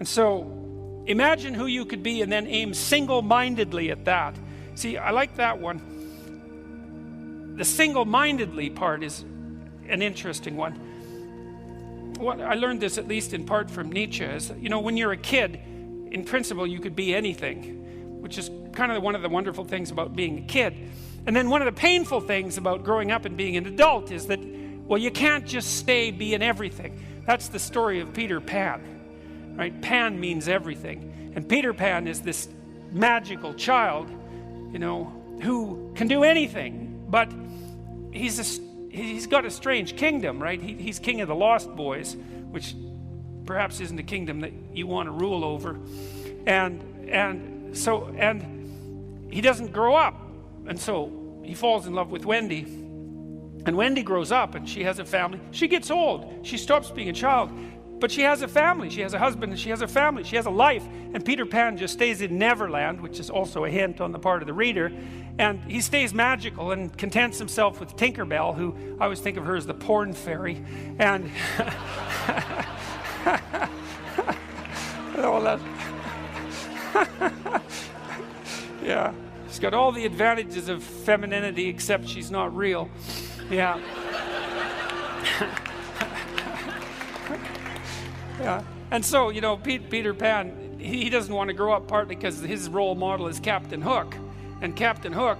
And so imagine who you could be and then aim single-mindedly at that. See, I like that one. The single-mindedly part is an interesting one. What I learned this at least in part from Nietzsche is, when you're a kid, in principle you could be anything, which is kind of one of the wonderful things about being a kid. And then one of the painful things about growing up and being an adult is that, well, you can't just stay being everything. That's the story of Peter Pan, right? Pan means everything. And Peter Pan is this magical child, who can do anything, but he's got a strange kingdom, right? He's king of the Lost Boys, which perhaps isn't a kingdom that you want to rule over. And he doesn't grow up. And so he falls in love with Wendy. And Wendy grows up and she has a family. She gets old. She stops being a child. But she has a family. She has a husband and she has a family. She has a life. And Peter Pan just stays in Neverland, which is also a hint on the part of the reader. And he stays magical and contents himself with Tinkerbell, who I always think of her as the porn fairy. And all that. Yeah. She's got all the advantages of femininity, except she's not real. Yeah. Yeah. And so, Peter Pan, he doesn't want to grow up, partly because his role model is Captain Hook. And Captain Hook,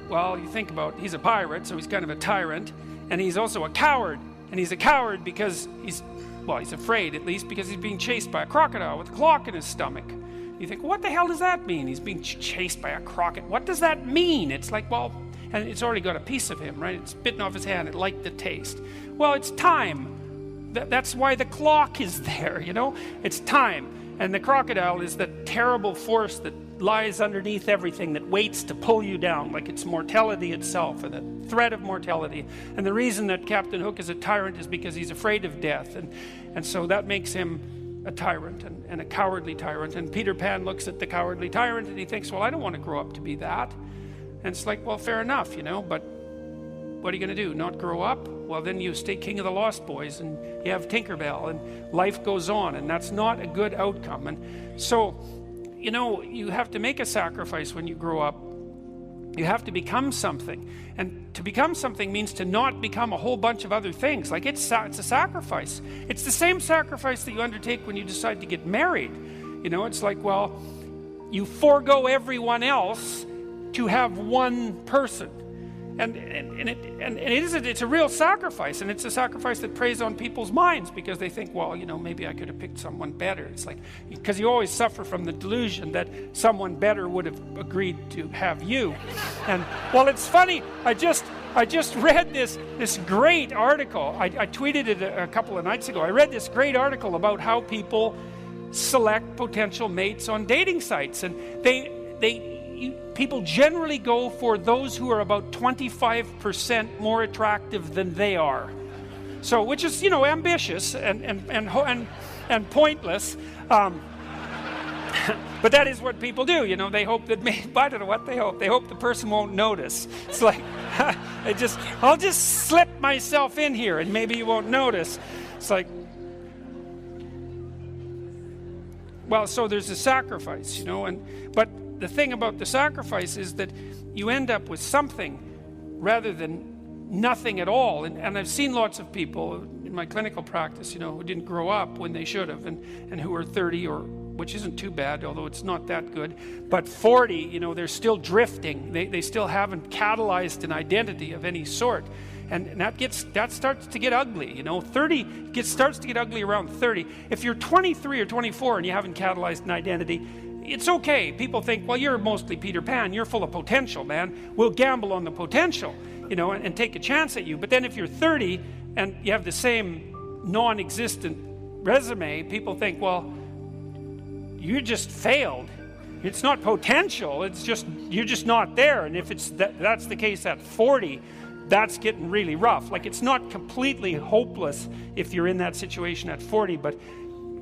well, you think about it, he's a pirate, so he's kind of a tyrant. And he's also a coward. And he's a coward because he's afraid, at least, because he's being chased by a crocodile with a clock in his stomach. You think, what the hell does that mean? He's being chased by a crocodile. What does that mean? It's like, well, and it's already got a piece of him, right? It's bitten off his hand. It liked the taste. Well, it's time. That's why the clock is there, It's time. And the crocodile is the terrible force that lies underneath everything, that waits to pull you down, like it's mortality itself, and the threat of mortality. And the reason that Captain Hook is a tyrant is because he's afraid of death. And so that makes him a tyrant and a cowardly tyrant. And Peter Pan looks at the cowardly tyrant and he thinks, well, I don't want to grow up to be that. And it's like, well, fair enough, but what are you going to do? Not grow up? Well, then you stay king of the Lost Boys and you have Tinkerbell and life goes on, and that's not a good outcome. And so, you have to make a sacrifice when you grow up. You have to become something. And to become something means to not become a whole bunch of other things. Like it's a sacrifice. It's the same sacrifice that you undertake when you decide to get married. It's like, well, you forego everyone else to have one person. And it's a real sacrifice, and it's a sacrifice that preys on people's minds because they think, well, maybe I could have picked someone better. It's like, because you always suffer from the delusion that someone better would have agreed to have you. And well, it's funny. I just read this great article. I tweeted it a couple of nights ago. I read this great article about how people select potential mates on dating sites, and people generally go for those who are about 25% more attractive than they are. So, which is, ambitious and pointless. But that is what people do, They hope that I don't know what they hope. They hope the person won't notice. It's like, I'll just slip myself in here and maybe you won't notice. It's like, well, so there's a sacrifice, but the thing about the sacrifice is that you end up with something rather than nothing at all. And I've seen lots of people in my clinical practice, who didn't grow up when they should have, and who are 30, which isn't too bad, although it's not that good, but 40, they're still drifting. They still haven't catalyzed an identity of any sort. And that starts to get ugly, 30 starts to get ugly around 30. If you're 23 or 24 and you haven't catalyzed an identity, it's okay. People think, well, you're mostly Peter Pan. You're full of potential, man. We'll gamble on the potential, and take a chance at you. But then if you're 30 and you have the same non-existent resume, people think, well, you just failed. It's not potential. It's just, you're just not there. And if that's the case at 40, that's getting really rough. Like, it's not completely hopeless if you're in that situation at 40, but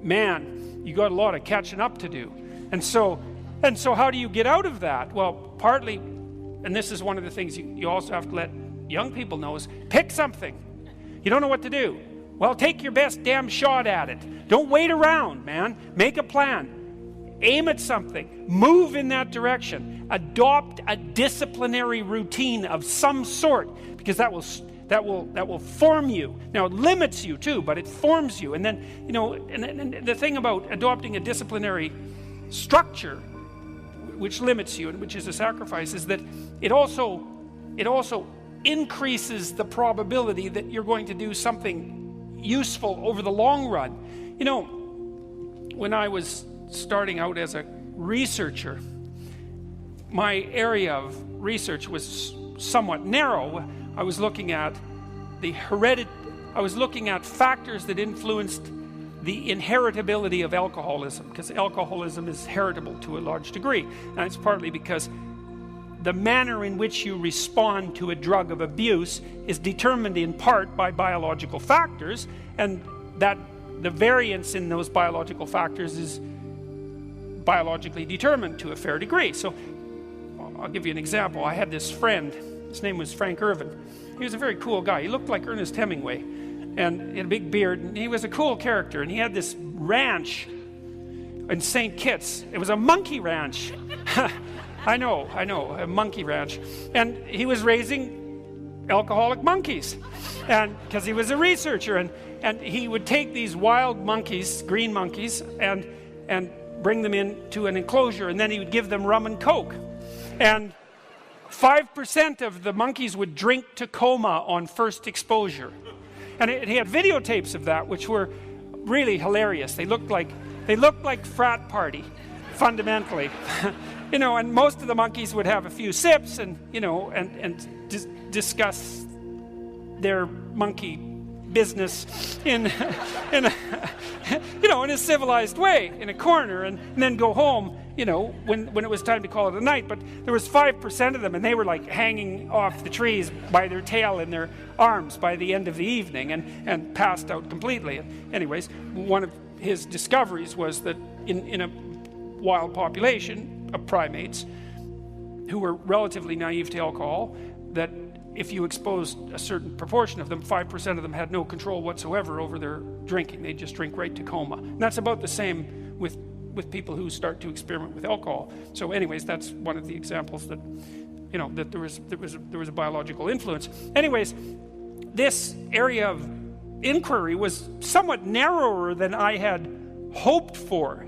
man, you got a lot of catching up to do. And so how do you get out of that? Well, partly, and this is one of the things you also have to let young people know, is pick something. You don't know what to do. Well, take your best damn shot at it. Don't wait around, man. Make a plan. Aim at something. Move in that direction. Adopt a disciplinary routine of some sort, because that will form you. Now, it limits you too, but it forms you. And then, and the thing about adopting a disciplinary structure, which limits you and which is a sacrifice, is that it also increases the probability that you're going to do something useful over the long run. When I was starting out as a researcher, my area of research was somewhat narrow. I was looking at factors that influenced the inheritability of alcoholism, because alcoholism is heritable to a large degree. And it's partly because the manner in which you respond to a drug of abuse is determined in part by biological factors, and that the variance in those biological factors is biologically determined to a fair degree. So I'll give you an example. I had this friend, his name was Frank Irvin. He was a very cool guy. He looked like Ernest Hemingway, and he had a big beard, and he was a cool character, and he had this ranch in St. Kitts. It was a monkey ranch. I know, a monkey ranch. And he was raising alcoholic monkeys, and because he was a researcher, and he would take these wild monkeys, green monkeys, and bring them into an enclosure, and then he would give them rum and coke. And 5% of the monkeys would drink to coma on first exposure. And he had videotapes of that, which were really hilarious. They looked like frat party, fundamentally. And most of the monkeys would have a few sips and discuss their monkey business in a civilized way in a corner, and then go home, when it was time to call it a night. But there was 5% of them, and they were like hanging off the trees by their tail in their arms by the end of the evening, and passed out completely. And anyways, one of his discoveries was that in a wild population of primates who were relatively naive to alcohol, that if you exposed a certain proportion of them, 5% of them had no control whatsoever over their drinking. They just drink right to coma. And that's about the same with people who start to experiment with alcohol. So anyways, that's one of the examples that that there was a biological influence. Anyways, this area of inquiry was somewhat narrower than I had hoped for.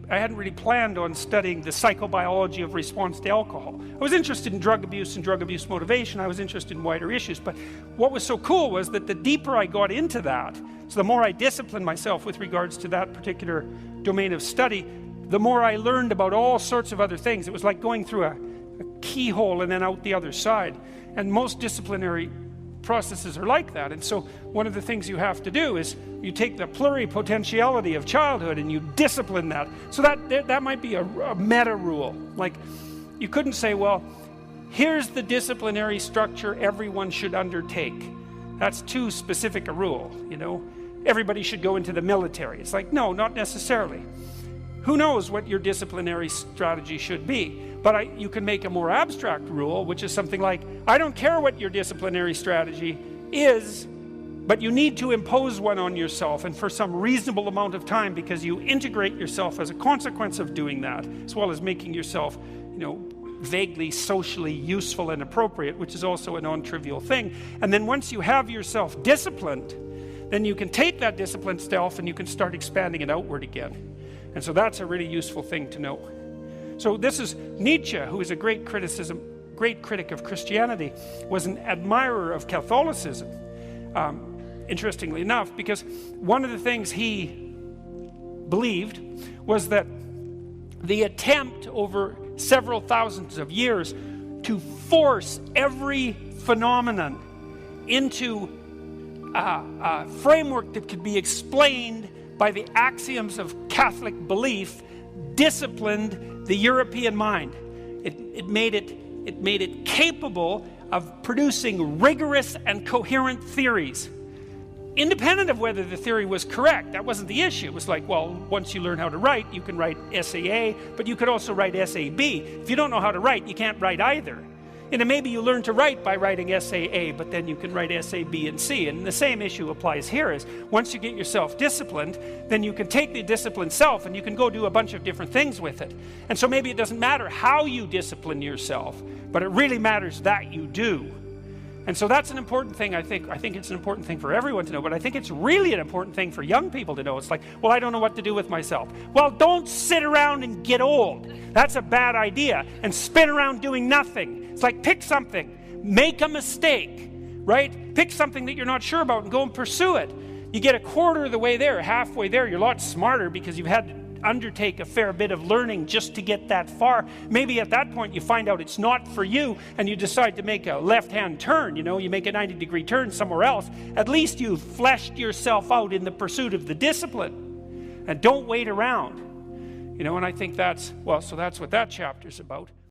I hadn't really planned on studying the psychobiology of response to alcohol. I was interested in drug abuse and drug abuse motivation. I was interested in wider issues. But what was so cool was that the deeper I got into that, so the more I disciplined myself with regards to that particular domain of study, the more I learned about all sorts of other things. It was like going through a keyhole and then out the other side. And most disciplinary processes are like that. And so one of the things you have to do is you take the pluripotentiality of childhood and you discipline that. So that might be a meta rule. Like, you couldn't say, well, here's the disciplinary structure everyone should undertake. That's too specific a rule. Everybody should go into the military. It's like, no, not necessarily. Who knows what your disciplinary strategy should be? But you can make a more abstract rule, which is something like, I don't care what your disciplinary strategy is, but you need to impose one on yourself, and for some reasonable amount of time, because you integrate yourself as a consequence of doing that, as well as making yourself, vaguely socially useful and appropriate, which is also a non-trivial thing. And then once you have yourself disciplined, then you can take that disciplined self and you can start expanding it outward again. And so that's a really useful thing to know. So this is Nietzsche, who is a great critic of Christianity, was an admirer of Catholicism, interestingly enough, because one of the things he believed was that the attempt over several thousands of years to force every phenomenon into a framework that could be explained by the axioms of Catholic belief disciplined the European mind. It made it capable of producing rigorous and coherent theories, independent of whether the theory was correct. That wasn't the issue. It was like, well, once you learn how to write, you can write essay A, but you could also write essay B. If you don't know how to write, you can't write either. maybe you learn to write by writing essay A, but then you can write essay B and C. And the same issue applies here is once you get yourself disciplined, then you can take the disciplined self and you can go do a bunch of different things with it. And so maybe it doesn't matter how you discipline yourself, but it really matters that you do. And so that's an important thing, I think. I think it's an important thing for everyone to know, but I think it's really an important thing for young people to know. It's like, well, I don't know what to do with myself. Well, don't sit around and get old. That's a bad idea. And spin around doing nothing. It's like, pick something. Make a mistake, right? Pick something that you're not sure about and go and pursue it. You get a quarter of the way there, halfway there, you're a lot smarter because you've had to undertake a fair bit of learning just to get that far. Maybe at that point you find out it's not for you and you decide to make a left-hand turn, you make a 90-degree turn somewhere else. At least you've fleshed yourself out in the pursuit of the discipline. And don't wait around. And I think that's what that chapter's about.